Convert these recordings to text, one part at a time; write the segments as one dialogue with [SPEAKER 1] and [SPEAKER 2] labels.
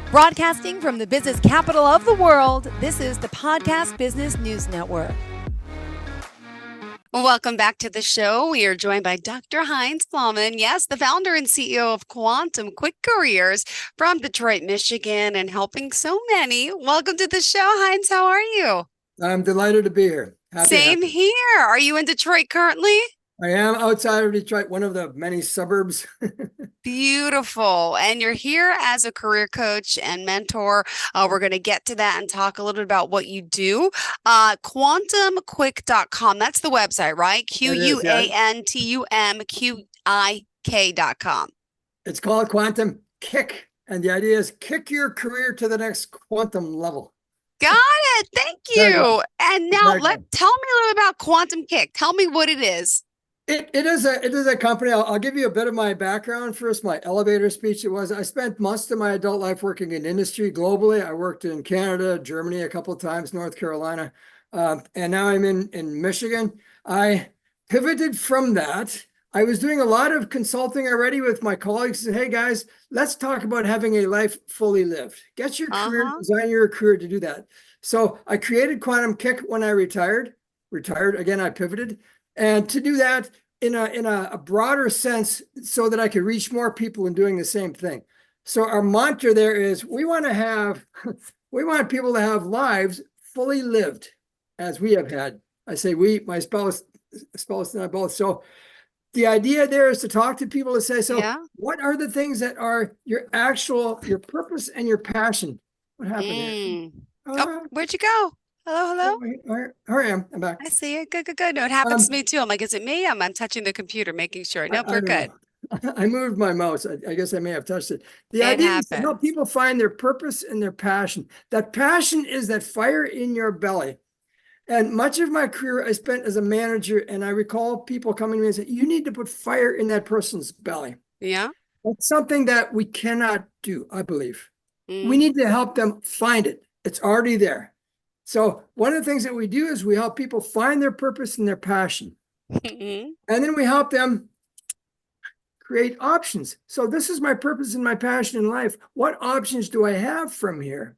[SPEAKER 1] Broadcasting from the business capital of the world, this is the Podcast Business News Network.
[SPEAKER 2] Welcome back to the show. We are joined by Dr. Heinz Plaumann, yes, the founder and CEO of QuantumQik Careers from Detroit, Michigan, and helping so many. Welcome to the show, Heinz. How are you?
[SPEAKER 3] I'm delighted to be here.
[SPEAKER 2] Same here. Are you in Detroit currently?
[SPEAKER 3] I am outside of Detroit, one of the many suburbs.
[SPEAKER 2] Beautiful. And you're here as a career coach and mentor. We're going to get to that and talk a little bit about what you do. QuantumQik.com. That's the website, right? QuantumQik.com.
[SPEAKER 3] It's called QuantumQik. And the idea is kick your career to the next quantum level.
[SPEAKER 2] Got it. Thank you. And now tell me a little bit about QuantumQik. Tell me what it is.
[SPEAKER 3] It is a company. I'll give you a bit of my background first. My elevator speech. I spent most of my adult life working in industry globally. I worked in Canada, Germany a couple of times, North Carolina, and now I'm in Michigan. I pivoted from that. I was doing a lot of consulting already with my colleagues. Said, hey guys, let's talk about having a life fully lived. Get your career, design your career to do that. So I created QuantumQik when I retired. Again, I pivoted. And to do that in a broader sense so that I could reach more people in doing the same thing. So our mantra there is we want people to have lives fully lived as we have had. I say we, my spouse and I both. So the idea there is to talk to people to say, what are the things that are your purpose and your passion? What happened here?
[SPEAKER 2] Where'd you go? Hello.
[SPEAKER 3] Here I am. I'm back.
[SPEAKER 2] I see it. Good. No, it happens to me too. I'm like, is it me? I'm touching the computer, making sure. Nope, we're good.
[SPEAKER 3] I moved my mouse. I guess I may have touched it. The idea is to help people find their purpose and their passion. That passion is that fire in your belly. And much of my career I spent as a manager, and I recall people coming to me and saying, you need to put fire in that person's belly.
[SPEAKER 2] Yeah.
[SPEAKER 3] That's something that we cannot do, I believe. We need to help them find it. It's already there. So one of the things that we do is we help people find their purpose and their passion. And then we help them create options. So this is my purpose and my passion in life. What options do I have from here?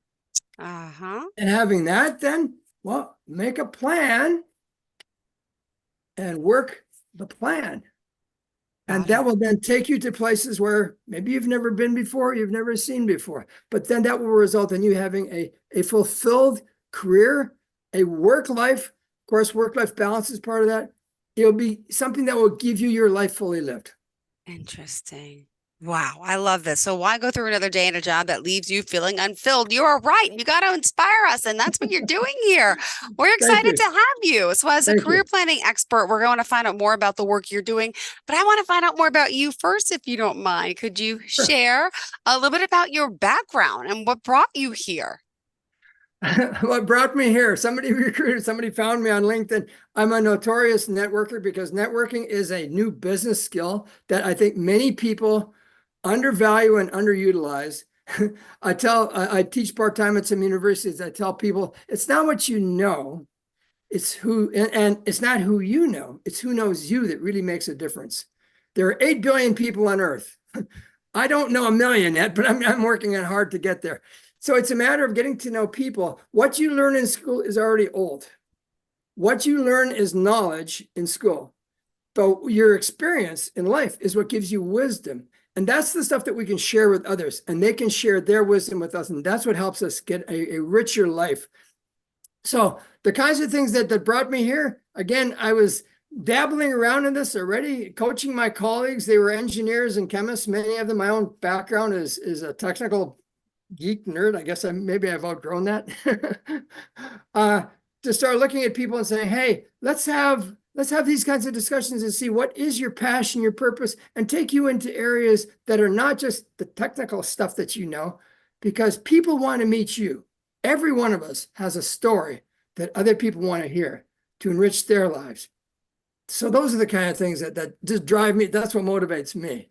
[SPEAKER 3] And having that, then, make a plan and work the plan. And that will then take you to places where maybe you've never been before, you've never seen before. But then that will result in you having a fulfilled career, a work life. Of course, work-life balance is part of that. It'll be something that will give you your life fully lived.
[SPEAKER 2] Interesting. Wow, I love this. So why go through another day in a job that leaves you feeling unfilled? You are right. You got to inspire us, and that's what you're doing here. We're excited to have you. So as a career planning expert, we're going to find out more about the work you're doing, but I want to find out more about you first, if you don't mind. Could you share a little bit about your background and what brought you here?
[SPEAKER 3] What brought me here? Somebody recruited, somebody found me on LinkedIn. I'm a notorious networker because networking is a new business skill that I think many people undervalue and underutilize. I teach part-time at some universities. I tell people it's not what you know, it's who, and it's not who you know, it's who knows you that really makes a difference. There are 8 billion people on earth. I don't know 1 million yet, but I'm working hard to get there. So it's a matter of getting to know people. What you learn in school is already old. What you learn is knowledge in school. But your experience in life is what gives you wisdom. And that's the stuff that we can share with others. And they can share their wisdom with us. And that's what helps us get a richer life. So the kinds of things that brought me here, again, I was dabbling around in this already, coaching my colleagues. They were engineers and chemists, many of them. My own background is a technical geek nerd. I guess maybe I've outgrown that. To start looking at people and saying, hey, let's have these kinds of discussions and see what is your passion, your purpose, and take you into areas that are not just the technical stuff that you know, because people want to meet you. Every one of us has a story that other people want to hear to enrich their lives. So those are the kind of things that just drive me. That's what motivates me.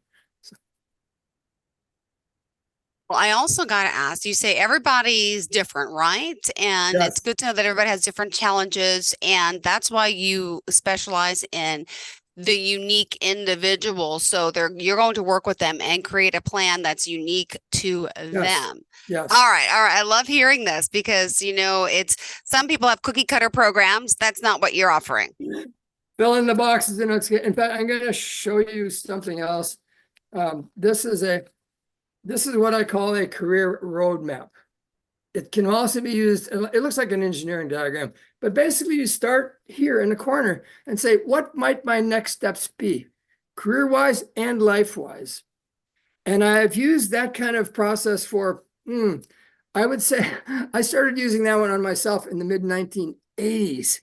[SPEAKER 2] Well, I also got to ask, you say everybody's different, right? And
[SPEAKER 3] Yes.
[SPEAKER 2] it's good to know that everybody has different challenges. And that's why you specialize in the unique individual. So you're going to work with them and create a plan that's unique to
[SPEAKER 3] Yes.
[SPEAKER 2] them.
[SPEAKER 3] Yes.
[SPEAKER 2] All right. All right. I love hearing this because, it's some people have cookie cutter programs. That's not what you're offering.
[SPEAKER 3] Fill in the boxes, and in fact, I'm going to show you something else. This is what I call a career roadmap. It can also be used, it looks like an engineering diagram, but basically you start here in the corner and say, what might my next steps be, career-wise and life-wise? And I've used that kind of process for, I would say, I started using that one on myself in the mid-1980s.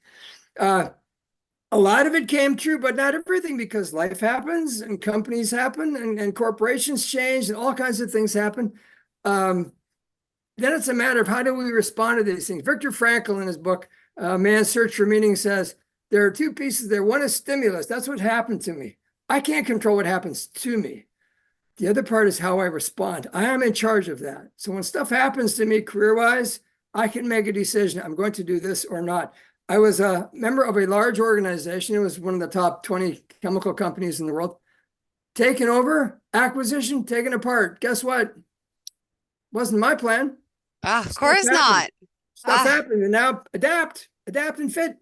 [SPEAKER 3] A lot of it came true, but not everything, because life happens and companies happen and corporations change and all kinds of things happen. Then it's a matter of how do we respond to these things. Viktor Frankl, in his book, Man's Search for Meaning, says there are two pieces there. One is stimulus. That's what happened to me. I can't control what happens to me. The other part is how I respond. I am in charge of that. So when stuff happens to me career-wise, I can make a decision. I'm going to do this or not. I was a member of a large organization. It was one of the top 20 chemical companies in the world. Taken over, acquisition, taken apart. Guess what? Wasn't my plan.
[SPEAKER 2] Of course not.
[SPEAKER 3] Stuff happened, and now adapt and fit.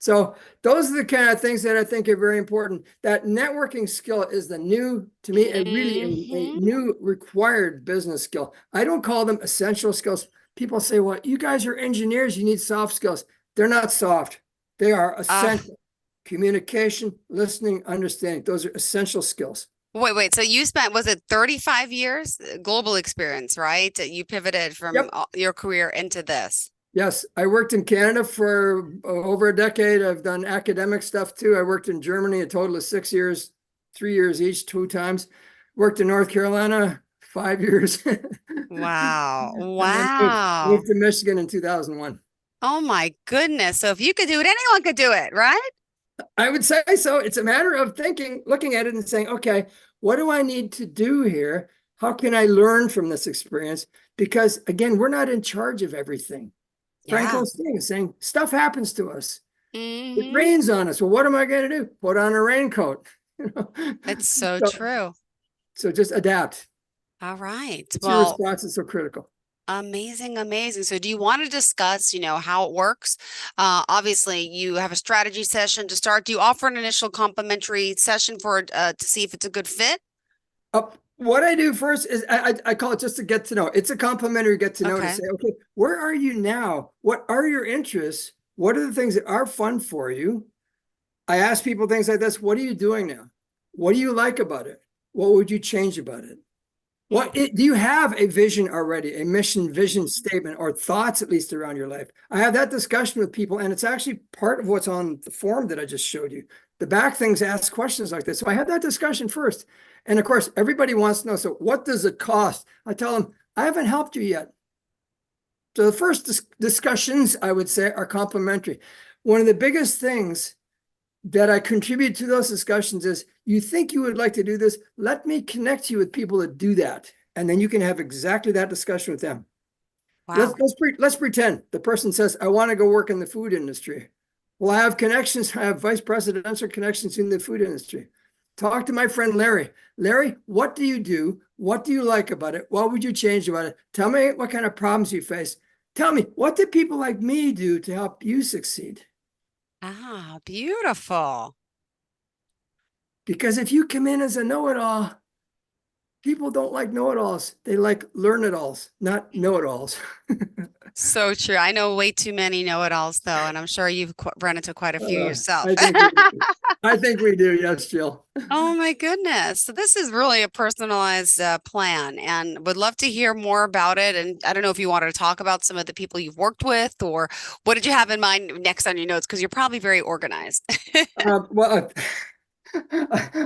[SPEAKER 3] So those are the kind of things that I think are very important. That networking skill is the new, to me, a new required business skill. I don't call them essential skills. People say, well, you guys are engineers, you need soft skills. They're not soft. They are essential. Communication, listening, understanding. Those are essential skills.
[SPEAKER 2] Wait. So you spent, was it 35 years global experience, right? You pivoted from your career into this.
[SPEAKER 3] Yes, I worked in Canada for over a decade. I've done academic stuff too. I worked in Germany a total of 6 years, 3 years each, 2 times. Worked in North Carolina 5 years.
[SPEAKER 2] Wow.
[SPEAKER 3] And
[SPEAKER 2] Wow.
[SPEAKER 3] then moved to Michigan in 2001.
[SPEAKER 2] Oh my goodness. So if you could do it, anyone could do it, right?
[SPEAKER 3] I would say so. It's a matter of thinking, looking at it and saying, okay, what do I need to do here? How can I learn from this experience? Because again, we're not in charge of everything. Frankl's thing is saying stuff happens to us. It rains on us. Well, what am I going to do? Put on a raincoat.
[SPEAKER 2] It's so true.
[SPEAKER 3] So just adapt.
[SPEAKER 2] All right.
[SPEAKER 3] Your response is so critical.
[SPEAKER 2] Amazing. So do you want to discuss, how it works? Obviously you have a strategy session to start. Do you offer an initial complimentary session to see if it's a good fit?
[SPEAKER 3] What I do first is I call it just to get to know. It's a complimentary get to know to say, okay, where are you now? What are your interests? What are the things that are fun for you? I ask people things like this. What are you doing now? What do you like about it? What would you change about it? Do you have a vision already, a mission, vision statement, or thoughts at least around your life? I have that discussion with people, and it's actually part of what's on the form that I just showed you. The back things ask questions like this. So I have that discussion first. And of course, everybody wants to know, so what does it cost? I tell them, I haven't helped you yet. So the first discussions, I would say, are complimentary. One of the biggest things that I contribute to those discussions is, you think you would like to do this? Let me connect you with people that do that. And then you can have exactly that discussion with them. Wow. Let's pretend the person says, I want to go work in the food industry. Well, I have connections. I have vice presidential connections in the food industry. Talk to my friend Larry. Larry, what do you do? What do you like about it? What would you change about it? Tell me what kind of problems you face. Tell me, what do people like me do to help you succeed?
[SPEAKER 2] Ah, beautiful.
[SPEAKER 3] Because if you come in as a know-it-all, people don't like know-it-alls. They like learn-it-alls, not know-it-alls.
[SPEAKER 2] So true. I know way too many know-it-alls, though, and I'm sure you've run into quite a few yourself.
[SPEAKER 3] I think we do. Yes, Jill.
[SPEAKER 2] Oh my goodness. So this is really a personalized plan, and would love to hear more about it. And I don't know if you wanted to talk about some of the people you've worked with, or what did you have in mind next on your notes? Because you're probably very organized.
[SPEAKER 3] Well,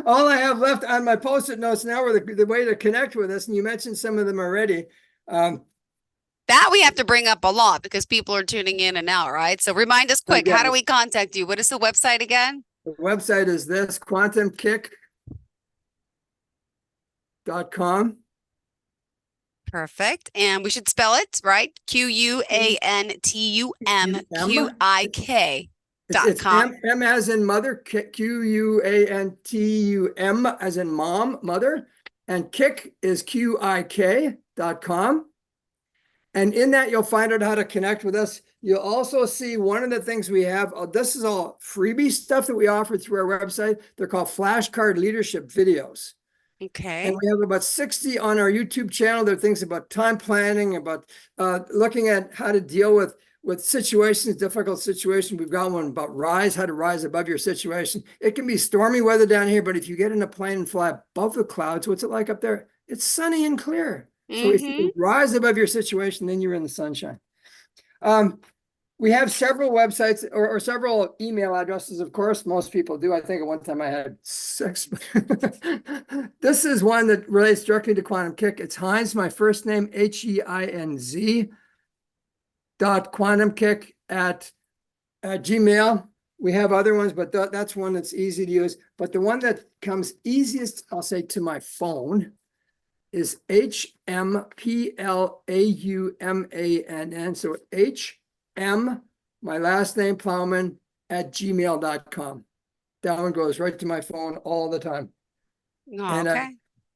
[SPEAKER 3] all I have left on my Post-it notes now are the way to connect with us, and you mentioned some of them already.
[SPEAKER 2] That we have to bring up a lot because people are tuning in and out, right? So remind us quick, how do we contact you? What is the website again?
[SPEAKER 3] The website is this, QuantumQik.com.
[SPEAKER 2] Perfect. And we should spell it, right? QuantumQuik.
[SPEAKER 3] It's
[SPEAKER 2] .com.
[SPEAKER 3] M as in mother, Quantum as in mom, mother, and Kik is QIK.com. And in that, you'll find out how to connect with us. You'll also see one of the things we have. This is all freebie stuff that we offer through our website. They're called flashcard leadership videos.
[SPEAKER 2] Okay.
[SPEAKER 3] And we have about 60 on our YouTube channel. There are things about time planning, about looking at how to deal with situations, difficult situations. We've got one about how to rise above your situation. It can be stormy weather down here, but if you get in a plane and fly above the clouds, what's it like up there? It's sunny and clear. So if you can rise above your situation, then you're in the sunshine. We have several websites or several email addresses, of course. Most people do. I think at one time I had 6. This is one that relates directly to QuantumQik. It's Heinz, my first name, HEINZ, .quantumqik at Gmail. We have other ones, but that's one that's easy to use. But the one that comes easiest, I'll say, to my phone is HMPLAUMANN. So HM, my last name, Plaumann, at gmail.com. That one goes right to my phone all the time.
[SPEAKER 2] Oh,
[SPEAKER 3] And
[SPEAKER 2] okay.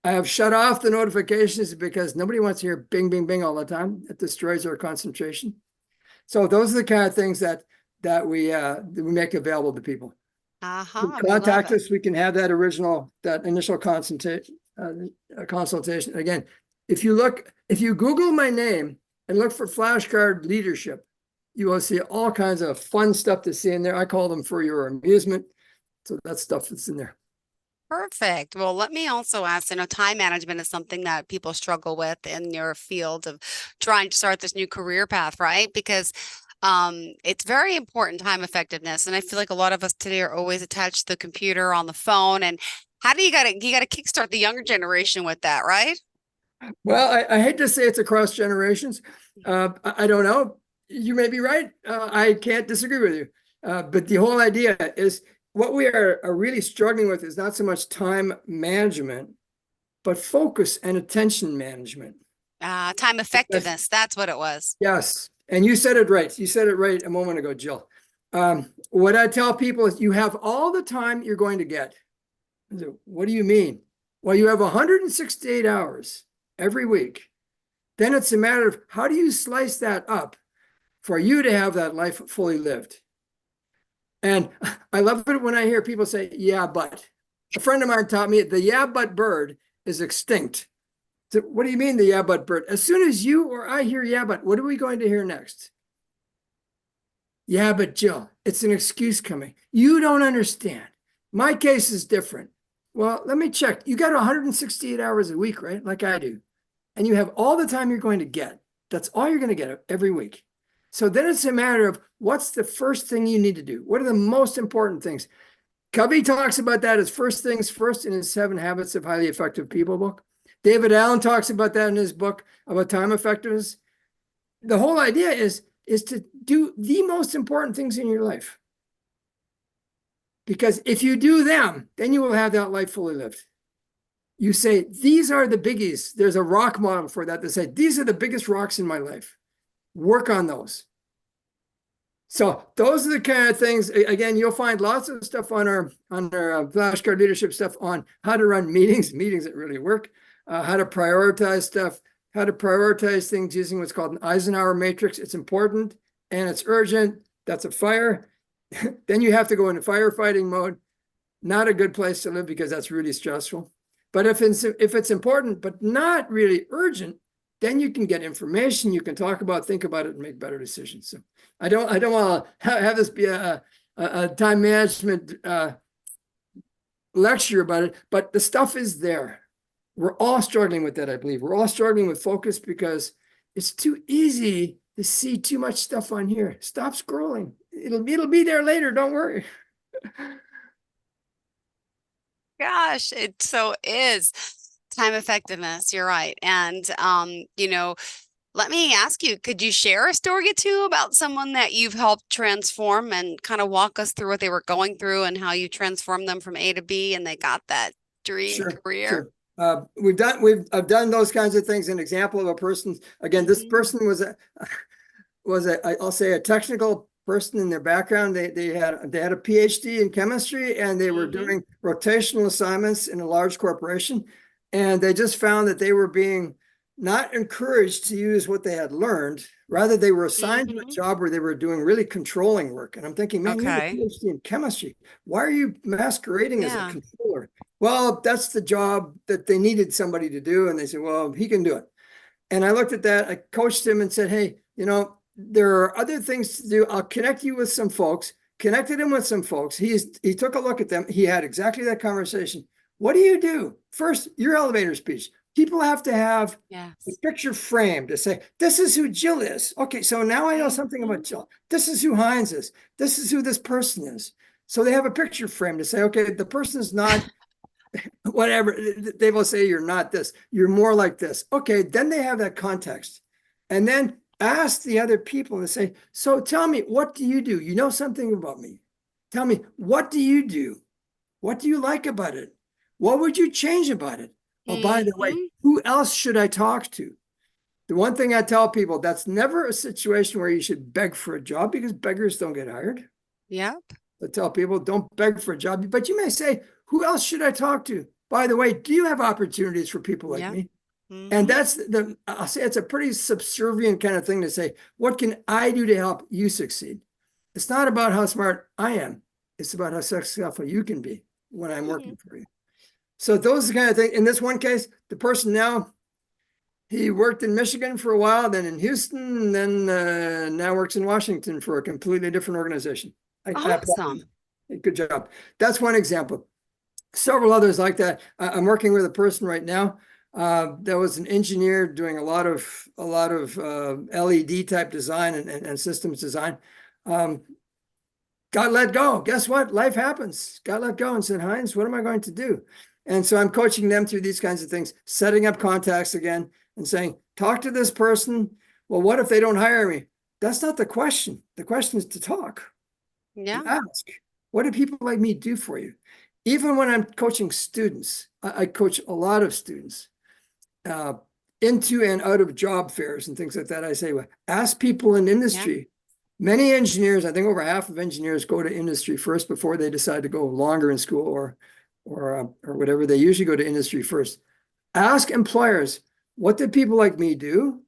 [SPEAKER 3] I have shut off the notifications because nobody wants to hear bing, bing, bing all the time. It destroys our concentration. So those are the kind of things that we make available to people. Contact us. We can have that initial consultation. Again, if you Google my name and look for flashcard leadership, you will see all kinds of fun stuff to see in there. I call them for your amusement. So that's stuff that's in there.
[SPEAKER 2] Perfect. Well, let me also ask, time management is something that people struggle with in your field of trying to start this new career path, right? Because it's very important, time effectiveness. And I feel like a lot of us today are always attached to the computer, on the phone. And how do you gotta kickstart the younger generation with that, right?
[SPEAKER 3] Well, I hate to say it's across generations. I don't know. You may be right. I can't disagree with you. But the whole idea is what we are really struggling with is not so much time management, but focus and attention management.
[SPEAKER 2] Time effectiveness. That's what it was.
[SPEAKER 3] Yes. And you said it right. You said it right a moment ago, Jill. What I tell people is you have all the time you're going to get. What do you mean? Well, you have 168 hours every week. Then it's a matter of how do you slice that up for you to have that life fully lived? And I love it when I hear people say, yeah, but. A friend of mine taught me the yeah, but bird is extinct. So what do you mean the yeah, but bird? As soon as you or I hear yeah, but, what are we going to hear next? Yeah, but Jill, it's an excuse coming. You don't understand. My case is different. Well, let me check. You got 168 hours a week, right? Like I do. And you have all the time you're going to get. That's all you're going to get every week. So then it's a matter of what's the first thing you need to do? What are the most important things? Covey talks about that as first things first in his 7 Habits of Highly Effective People book. David Allen talks about that in his book about time effectiveness. The whole idea is to do the most important things in your life. Because if you do them, then you will have that life fully lived. You say, these are the biggies. There's a rock model for that. They say, these are the biggest rocks in my life. Work on those. So those are the kind of things, again, you'll find lots of stuff on our flashcard leadership stuff on how to run meetings that really work, how to prioritize stuff, how to prioritize things using what's called an Eisenhower matrix. It's important and it's urgent. That's a fire. Then you have to go into firefighting mode. Not a good place to live because that's really stressful. But if it's important, but not really urgent, then you can get information, you can talk about, think about it, and make better decisions. So I don't want to have this be a time management lecture about it, but the stuff is there. We're all struggling with that, I believe. We're all struggling with focus because it's too easy to see too much stuff on here. Stop scrolling. It'll be there later. Don't worry.
[SPEAKER 2] Gosh, it so is. Time effectiveness. You're right. And, let me ask you, could you share a story or two about someone that you've helped transform and kind of walk us through what they were going through and how you transformed them from A to B and they got that dream career?
[SPEAKER 3] Sure. I've done those kinds of things. An example of a person, again, this person was I'll say a technical person in their background. They had a PhD in chemistry, and they were doing rotational assignments in a large corporation. And they just found that they were being not encouraged to use what they had learned. Rather, they were assigned to a job where they were doing really controlling work. And I'm thinking, man, you have a
[SPEAKER 2] Okay.
[SPEAKER 3] PhD in chemistry. Why are you masquerading as a
[SPEAKER 2] Yeah.
[SPEAKER 3] controller? Well, that's the job that they needed somebody to do. And they said, well, he can do it. And I looked at that, I coached him and said, hey, there are other things to do. I'll connect you with some folks. Connected him with some folks. He took a look at them. He had exactly that conversation. What do you do? First, your elevator speech. People have to have a picture frame to say, this is who Jill is. Okay, so now I know something about Jill. This is who Heinz is. This is who this person is. So they have a picture frame to say, okay, the person is not whatever. They will say you're not this. You're more like this. Okay, then they have that context. And then ask the other people and say, so tell me, what do you do? You know something about me. Tell me, what do you do? What do you like about it? What would you change about it? Oh, by the way, who else should I talk to? The one thing I tell people, that's never a situation where you should beg for a job, because beggars don't get hired.
[SPEAKER 2] Yep.
[SPEAKER 3] I tell people, don't beg for a job, but you may say, who else should I talk to? By the way, do you have opportunities for people like me? And that's I'll say it's a pretty subservient kind of thing to say, what can I do to help you succeed? It's not about how smart I am. It's about how successful you can be when I'm working for you. So those are the kind of things. In this one case, the person now, he worked in Michigan for a while, then in Houston, then now works in Washington for a completely different organization.
[SPEAKER 2] Awesome.
[SPEAKER 3] Good job. That's one example. Several others like that. I'm working with a person right now that was an engineer doing a lot of LED type design and systems design. Got let go. Guess what? Life happens. Got let go and said, Heinz, what am I going to do? And so I'm coaching them through these kinds of things, setting up contacts again and saying, talk to this person. Well, what if they don't hire me? That's not the question. The question is to talk.
[SPEAKER 2] Yeah.
[SPEAKER 3] Ask, what do people like me do for you? Even when I'm coaching students, I coach a lot of students into and out of job fairs and things like that. I say, well, ask people in industry. Yeah. Many engineers, I think over half of engineers go to industry first before they decide to go longer in school or whatever. They usually go to industry first. Ask employers, what do people like me do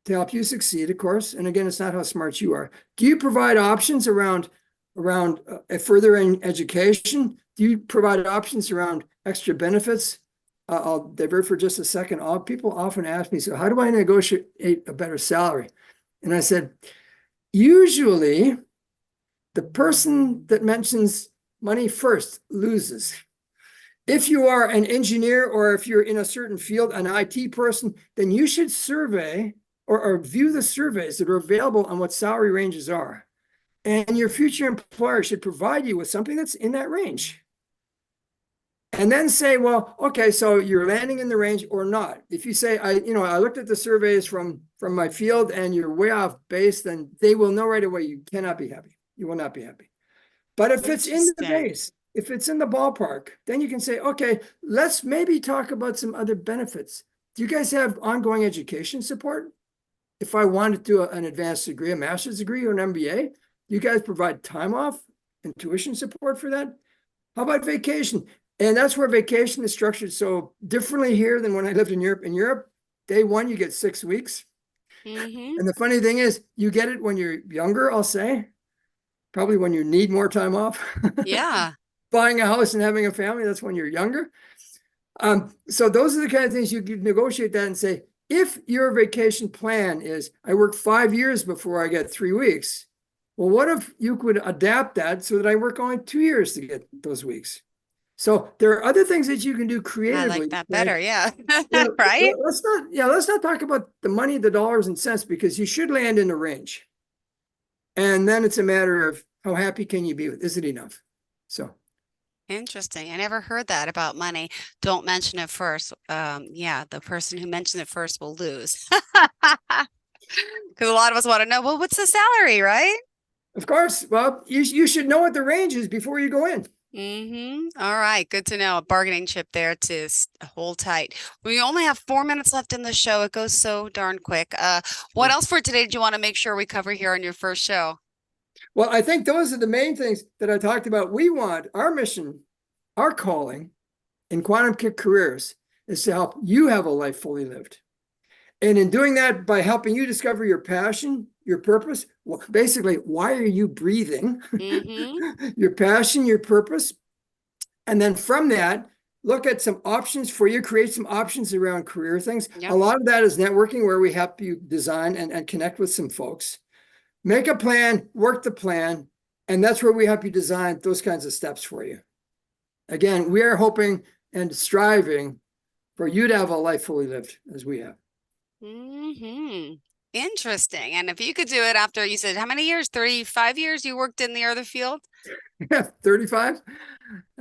[SPEAKER 3] to help you succeed, of course? And again, it's not how smart you are. Do you provide options around a further education? Do you provide options around extra benefits? I'll divert for just a second. People often ask me, so how do I negotiate a better salary? And I said, usually the person that mentions money first loses. If you are an engineer or if you're in a certain field, an IT person, then you should survey or view the surveys that are available on what salary ranges are. And your future employer should provide you with something that's in that range. And then say, well, okay, so you're landing in the range or not. If you say, I looked at the surveys from my field and you're way off base, then they will know right away you cannot be happy. You will not be happy. But if it's in the base, if it's in the ballpark, then you can say, okay, let's maybe talk about some other benefits. Do you guys have ongoing education support? If I wanted to do an advanced degree, a master's degree or an MBA, you guys provide time off and tuition support for that? How about vacation? And that's where vacation is structured so differently here than when I lived in Europe. In Europe, day one, you get 6 weeks. And the funny thing is, you get it when you're younger, I'll say, probably when you need more time off.
[SPEAKER 2] Yeah.
[SPEAKER 3] Buying a house and having a family, that's when you're younger. So those are the kind of things you could negotiate that and say, if your vacation plan is, I work 5 years before I get 3 weeks. Well, what if you could adapt that so that I work only 2 years to get those weeks? So there are other things that you can do creatively.
[SPEAKER 2] I like that better. Yeah.
[SPEAKER 3] Right. Let's not talk about the money, the dollars and cents, because you should land in a range. And then it's a matter of how happy can you be with, is it enough? So.
[SPEAKER 2] Interesting. I never heard that about money. Don't mention it first. Yeah, the person who mentioned it first will lose. Because a lot of us want to know, well, what's the salary, right?
[SPEAKER 3] Of course. Well, you should know what the range is before you go in.
[SPEAKER 2] All right. Good to know. A bargaining chip there to hold tight. We only have 4 minutes left in the show. It goes so darn quick. What else for today did you want to make sure we cover here on your first show?
[SPEAKER 3] Well, I think those are the main things that I talked about. We want our mission, our calling in QuantumQik Careers is to help you have a life fully lived. And in doing that, by helping you discover your passion, your purpose, basically, why are you breathing? Your passion, your purpose. And then from that, look at some options for you, create some options around career things.
[SPEAKER 2] Yep.
[SPEAKER 3] A lot of that is networking, where we help you design and connect with some folks. Make a plan, work the plan, and that's where we help you design those kinds of steps for you. Again, we are hoping and striving for you to have a life fully lived as we have.
[SPEAKER 2] Interesting. And if you could do it after, you said, how many years? 35 years you worked in the other field?
[SPEAKER 3] Yeah, 35.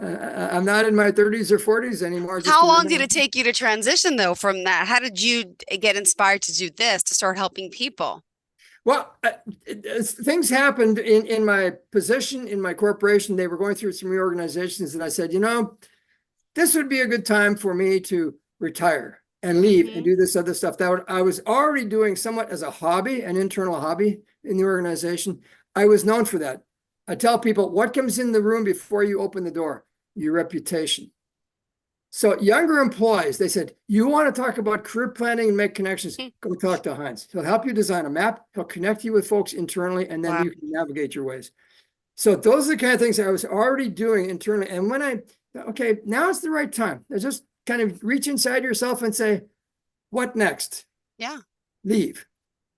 [SPEAKER 3] I'm not in my 30s or 40s anymore.
[SPEAKER 2] How long did it take you to transition, though, from that? How did you get inspired to do this, to start helping people?
[SPEAKER 3] Well, things happened in my position, in my corporation. They were going through some reorganizations, and I said, this would be a good time for me to retire and leave and do this other stuff that I was already doing somewhat as a hobby, an internal hobby in the organization. I was known for that. I tell people, what comes in the room before you open the door? Your reputation. So younger employees, they said, you want to talk about career planning and make connections, go talk to Heinz. He'll help you design a map. He'll connect you with folks internally, and then you can navigate your ways. So those are the kind of things I was already doing internally. And when okay, now it's the right time. I just kind of reach inside yourself and say, what next?
[SPEAKER 2] Yeah.
[SPEAKER 3] Leave,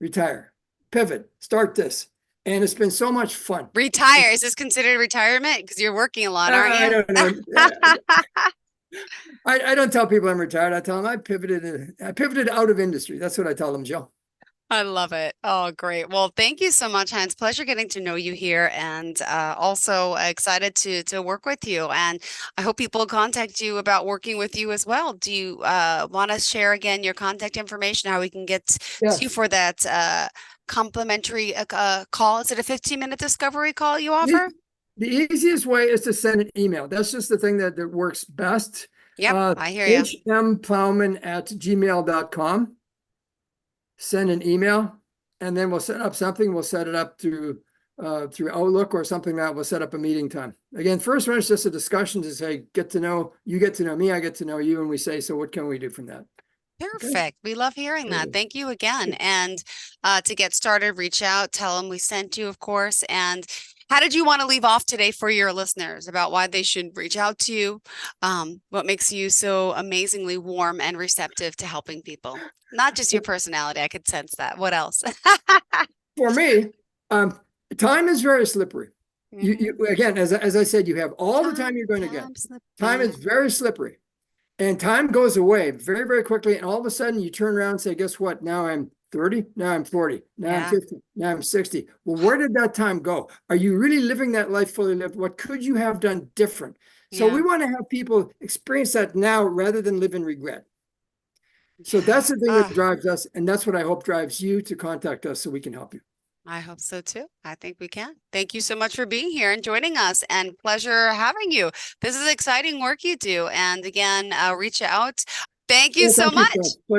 [SPEAKER 3] retire, pivot, start this. And it's been so much fun.
[SPEAKER 2] Retire. Is this considered retirement? Because you're working a lot, aren't you?
[SPEAKER 3] I don't know. I don't tell people I'm retired. I tell them I pivoted out of industry. That's what I tell them, Jill.
[SPEAKER 2] I love it. Oh, great. Well, thank you so much, Heinz. Pleasure getting to know you here, and also excited to work with you. And I hope people contact you about working with you as well. Do you want to share again your contact information, how we can get to you for that complimentary call? Is it a 15-minute discovery call you offer?
[SPEAKER 3] The easiest way is to send an email. That's just the thing that works best.
[SPEAKER 2] Yep, I hear you.
[SPEAKER 3] hmplaumann@gmail.com. Send an email, and then we'll set up something. We'll set it up through Outlook or something that we'll set up a meeting time. Again, first one is just a discussion to say, you get to know me, I get to know you, and we say, so what can we do from that?
[SPEAKER 2] Perfect. Okay. We love hearing that. Thank you again. And to get started, reach out, tell them we sent you, of course. And how did you want to leave off today for your listeners about why they should reach out to you? What makes you so amazingly warm and receptive to helping people? Not just your personality. I could sense that. What else?
[SPEAKER 3] For me, time is very slippery. You again, as I said, you have all the time you're going to get. Time is very slippery. And time goes away very, very quickly. And all of a sudden you turn around and say, guess what? Now I'm 30. Now I'm 40. Now I'm 50. Now I'm 60. Well, where did that time go? Are you really living that life fully lived? What could you have done different? So we want to have people experience that now rather than live in regret. So that's the thing that drives us. And that's what I hope drives you to contact us so we can help you.
[SPEAKER 2] I hope so too. I think we can. Thank you so much for being here and joining us, and pleasure having you. This is exciting work you do. And again, reach out. Thank you so much.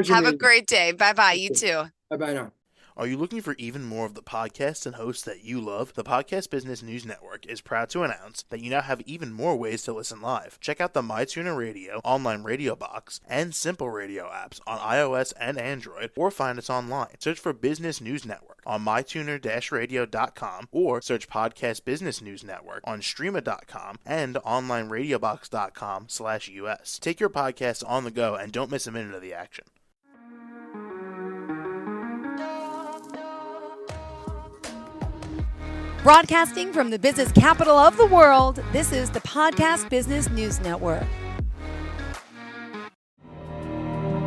[SPEAKER 2] Have a great day. Bye-bye. You too.
[SPEAKER 3] Bye-bye now.
[SPEAKER 4] Are you looking for even more of the podcasts and hosts that you love? The Podcast Business News Network is proud to announce that you now have even more ways to listen live. Check out the MyTuner Radio, online radio box, and Simple Radio apps on iOS and Android, or find us online. Search for Business News Network on mytuner-radio.com, or search Podcast Business News Network on streama.com and onlineradiobox.com/US. Take your podcast on the go and don't miss a minute of the action.
[SPEAKER 1] Broadcasting from the business capital of the world, this is the Podcast Business News Network.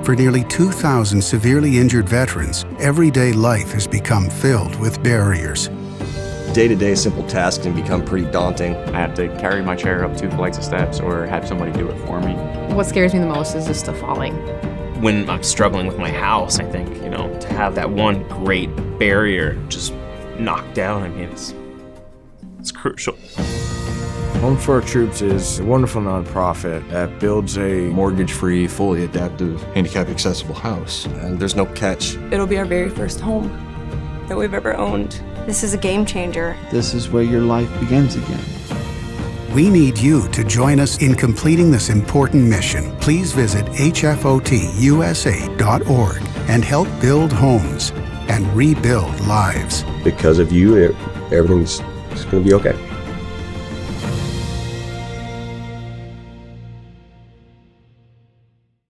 [SPEAKER 5] For nearly 2,000 severely injured veterans, everyday life has become filled with barriers.
[SPEAKER 6] Day-to-day simple tasks can become pretty daunting.
[SPEAKER 7] I have to carry my chair up 2 flights of steps or have somebody do it for me.
[SPEAKER 8] What scares me the most is just the falling.
[SPEAKER 9] When I'm struggling with my house, I think, to have that one great barrier just knocked down, it's crucial.
[SPEAKER 10] Home for Our Troops is a wonderful nonprofit that builds a
[SPEAKER 11] mortgage-free, fully adaptive, handicap-accessible house.
[SPEAKER 6] And there's no catch.
[SPEAKER 12] It'll be our very first home.
[SPEAKER 11] that we've ever owned. This is a game changer.
[SPEAKER 12] This is where your life begins again.
[SPEAKER 5] We need you to join us in completing this important mission. Please visit hfotusa.org and help build homes and rebuild lives.
[SPEAKER 6] Because of you, everything's going to be okay.